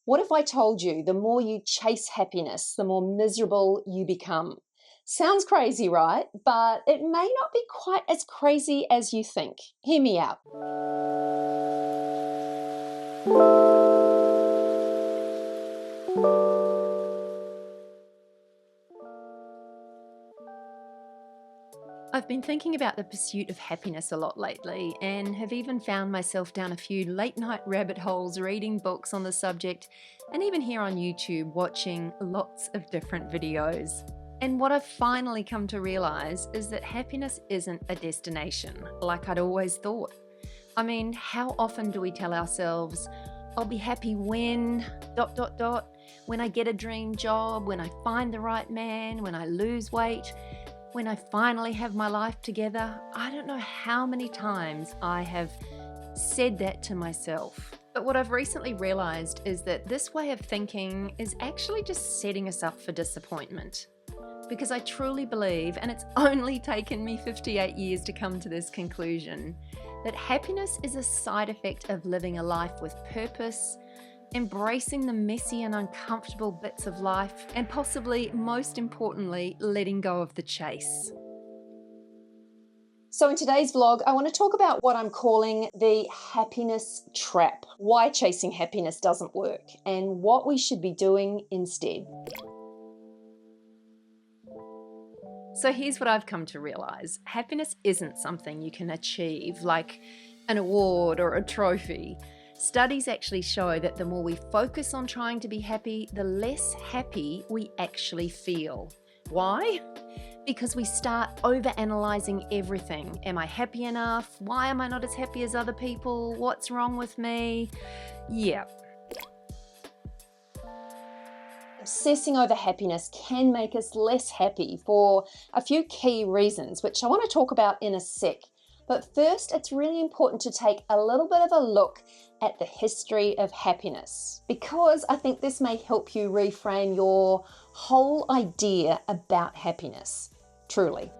What if I told you the more you chase happiness, the more miserable you become? Sounds crazy, right? But it may not be quite as crazy as you think. Hear me out. I've been thinking about the pursuit of happiness a lot lately and have even found myself down a few late night rabbit holes reading books on the subject and even here on YouTube watching lots of different videos. And what I've finally come to realize is that happiness isn't a destination like I'd always thought. I mean, how often do we tell ourselves, I'll be happy when ... when I get a dream job, when I find the right man, when I lose weight, when I finally have my life together? I don't know how many times I have said that to myself. But what I've recently realized is that this way of thinking is actually just setting us up for disappointment. Because I truly believe, and it's only taken me 58 years to come to this conclusion, that happiness is a side effect of living a life with purpose, embracing the messy and uncomfortable bits of life, and possibly, most importantly, letting go of the chase. So in today's vlog, I want to talk about what I'm calling the happiness trap, why chasing happiness doesn't work, and what we should be doing instead. So here's what I've come to realize. Happiness isn't something you can achieve, like an award or a trophy. Studies actually show that the more we focus on trying to be happy, the less happy we actually feel. Why? Because we start overanalyzing everything. Am I happy enough? Why am I not as happy as other people? What's wrong with me? Yeah. Obsessing over happiness can make us less happy for a few key reasons, which I want to talk about in a sec. But first, it's really important to take a little bit of a look at the history of happiness, because I think this may help you reframe your whole idea about happiness, truly.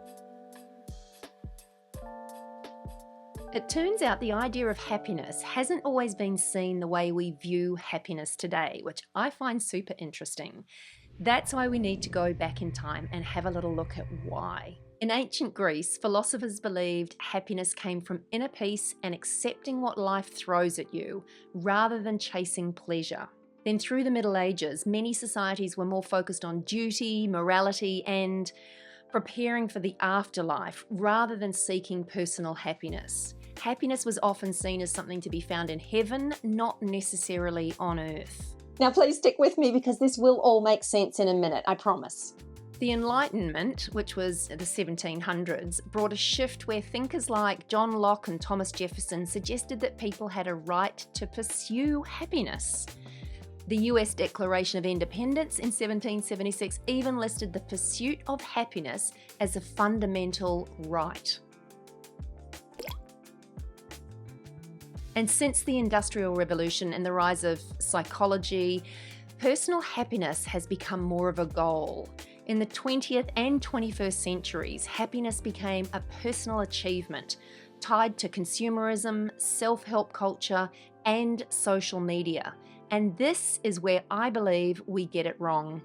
It turns out the idea of happiness hasn't always been seen the way we view happiness today, which I find super interesting. That's why we need to go back in time and have a little look at why. In ancient Greece, philosophers believed happiness came from inner peace and accepting what life throws at you, rather than chasing pleasure. Then through the Middle Ages, many societies were more focused on duty, morality, and preparing for the afterlife, rather than seeking personal happiness. Happiness was often seen as something to be found in heaven, not necessarily on earth. Now please stick with me because this will all make sense in a minute, I promise. The Enlightenment, which was the 1700s, brought a shift where thinkers like John Locke and Thomas Jefferson suggested that people had a right to pursue happiness. The US Declaration of Independence in 1776 even listed the pursuit of happiness as a fundamental right. And since the Industrial Revolution and the rise of psychology, personal happiness has become more of a goal. In the 20th and 21st centuries, happiness became a personal achievement tied to consumerism, self-help culture, and social media. And this is where I believe we get it wrong.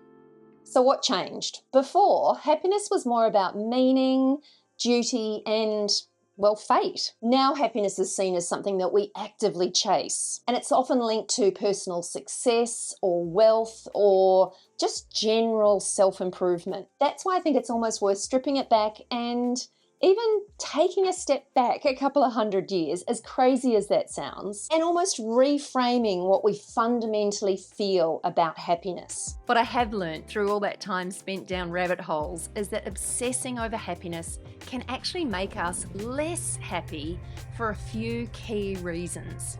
So what changed? Before, happiness was more about meaning, duty, and fate. Now happiness is seen as something that we actively chase, and it's often linked to personal success or wealth or just general self-improvement. That's why I think it's almost worth stripping it back and even taking a step back a couple of 100 years, as crazy as that sounds, and almost reframing what we fundamentally feel about happiness. What I have learned through all that time spent down rabbit holes is that obsessing over happiness can actually make us less happy for a few key reasons.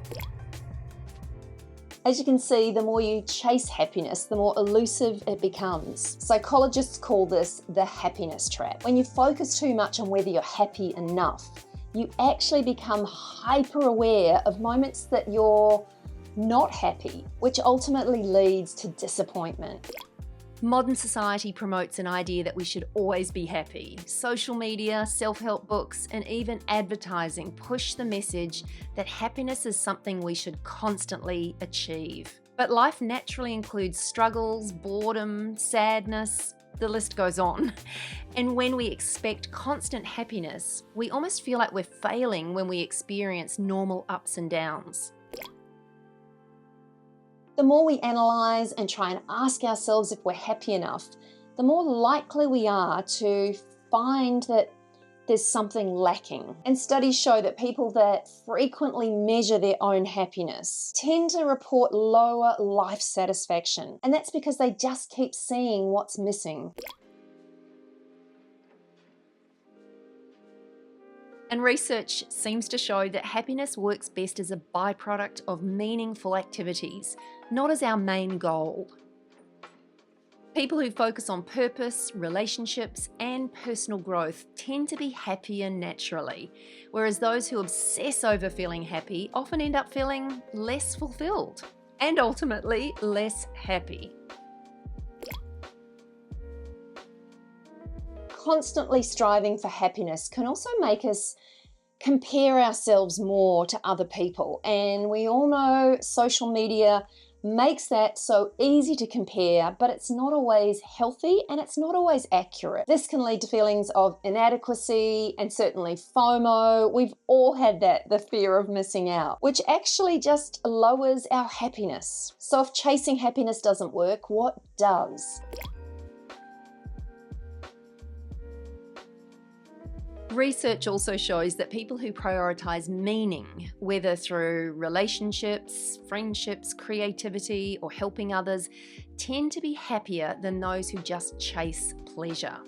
As you can see, the more you chase happiness, the more elusive it becomes. Psychologists call this the happiness trap. When you focus too much on whether you're happy enough, you actually become hyper aware of moments that you're not happy, which ultimately leads to disappointment. Modern society promotes an idea that we should always be happy. Social media, self-help books, and even advertising push the message that happiness is something we should constantly achieve. But life naturally includes struggles, boredom, sadness, the list goes on. And when we expect constant happiness, we almost feel like we're failing when we experience normal ups and downs. The more we analyse and try and ask ourselves if we're happy enough, the more likely we are to find that there's something lacking. And studies show that people that frequently measure their own happiness tend to report lower life satisfaction. And that's because they just keep seeing what's missing. And research seems to show that happiness works best as a byproduct of meaningful activities, not as our main goal. People who focus on purpose, relationships, and personal growth tend to be happier naturally, whereas those who obsess over feeling happy often end up feeling less fulfilled and ultimately less happy. Constantly striving for happiness can also make us compare ourselves more to other people. And we all know social media makes that so easy to compare, but it's not always healthy and it's not always accurate. This can lead to feelings of inadequacy and certainly FOMO. We've all had that, the fear of missing out, which actually just lowers our happiness. So if chasing happiness doesn't work, what does? Research also shows that people who prioritize meaning, whether through relationships, friendships, creativity, or helping others, tend to be happier than those who just chase pleasure.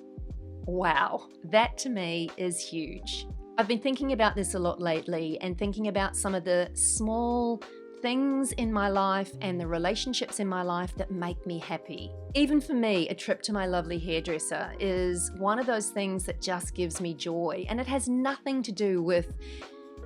Wow, that to me is huge. I've been thinking about this a lot lately and thinking about some of the small things in my life and the relationships in my life that make me happy. Even for me, a trip to my lovely hairdresser is one of those things that just gives me joy, and it has nothing to do with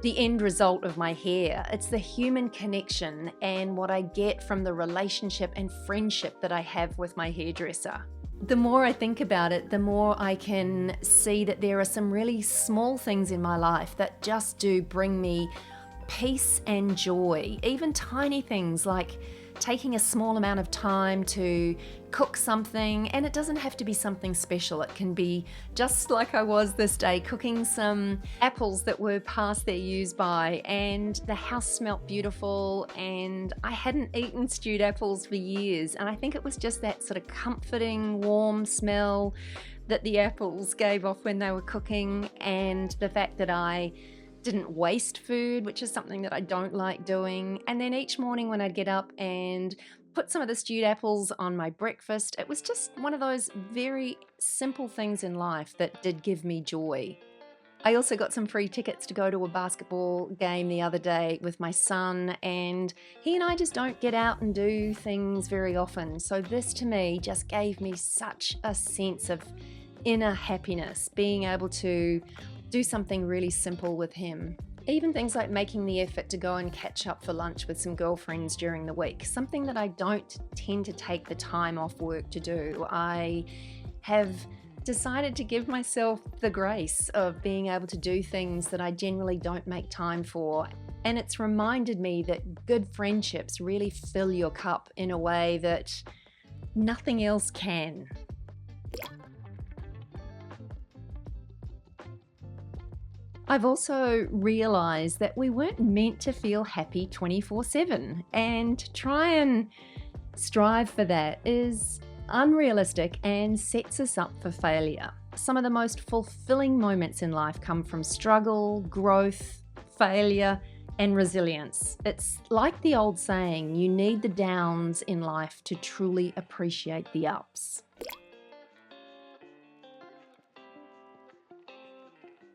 the end result of my hair. It's the human connection and what I get from the relationship and friendship that I have with my hairdresser. The more I think about it, the more I can see that there are some really small things in my life that just do bring me peace and joy. Even tiny things like taking a small amount of time to cook something, and it doesn't have to be something special. It can be just like I was this day, cooking some apples that were past their use by, and the house smelt beautiful, and I hadn't eaten stewed apples for years, and I think it was just that sort of comforting, warm smell that the apples gave off when they were cooking, and the fact that I didn't waste food, which is something that I don't like doing. And then each morning when I'd get up and put some of the stewed apples on my breakfast, it was just one of those very simple things in life that did give me joy. I also got some free tickets to go to a basketball game the other day with my son, and he and I just don't get out and do things very often. So this to me just gave me such a sense of inner happiness, being able to do something really simple with him. Even things like making the effort to go and catch up for lunch with some girlfriends during the week, something that I don't tend to take the time off work to do. I have decided to give myself the grace of being able to do things that I generally don't make time for. And it's reminded me that good friendships really fill your cup in a way that nothing else can. I've also realised that we weren't meant to feel happy 24/7, and to try and strive for that is unrealistic and sets us up for failure. Some of the most fulfilling moments in life come from struggle, growth, failure, and resilience. It's like the old saying, you need the downs in life to truly appreciate the ups.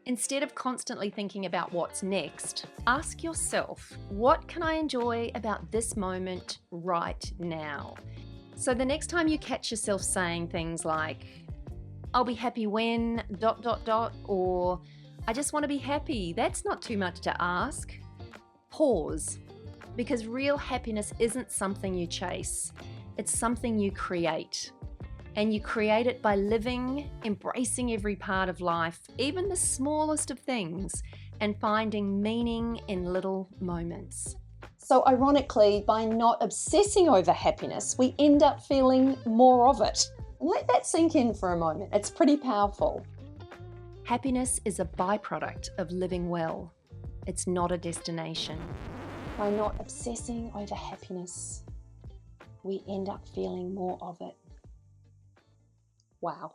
Instead of constantly thinking about what's next, ask yourself, what can I enjoy about this moment right now? So the next time you catch yourself saying things like, I'll be happy when ... or I just want to be happy, that's not too much to ask. Pause, because real happiness isn't something you chase, it's something you create. And you create it by living, embracing every part of life, even the smallest of things, and finding meaning in little moments. So ironically, by not obsessing over happiness, we end up feeling more of it. And let that sink in for a moment. It's pretty powerful. Happiness is a byproduct of living well. It's not a destination. By not obsessing over happiness, we end up feeling more of it. Wow.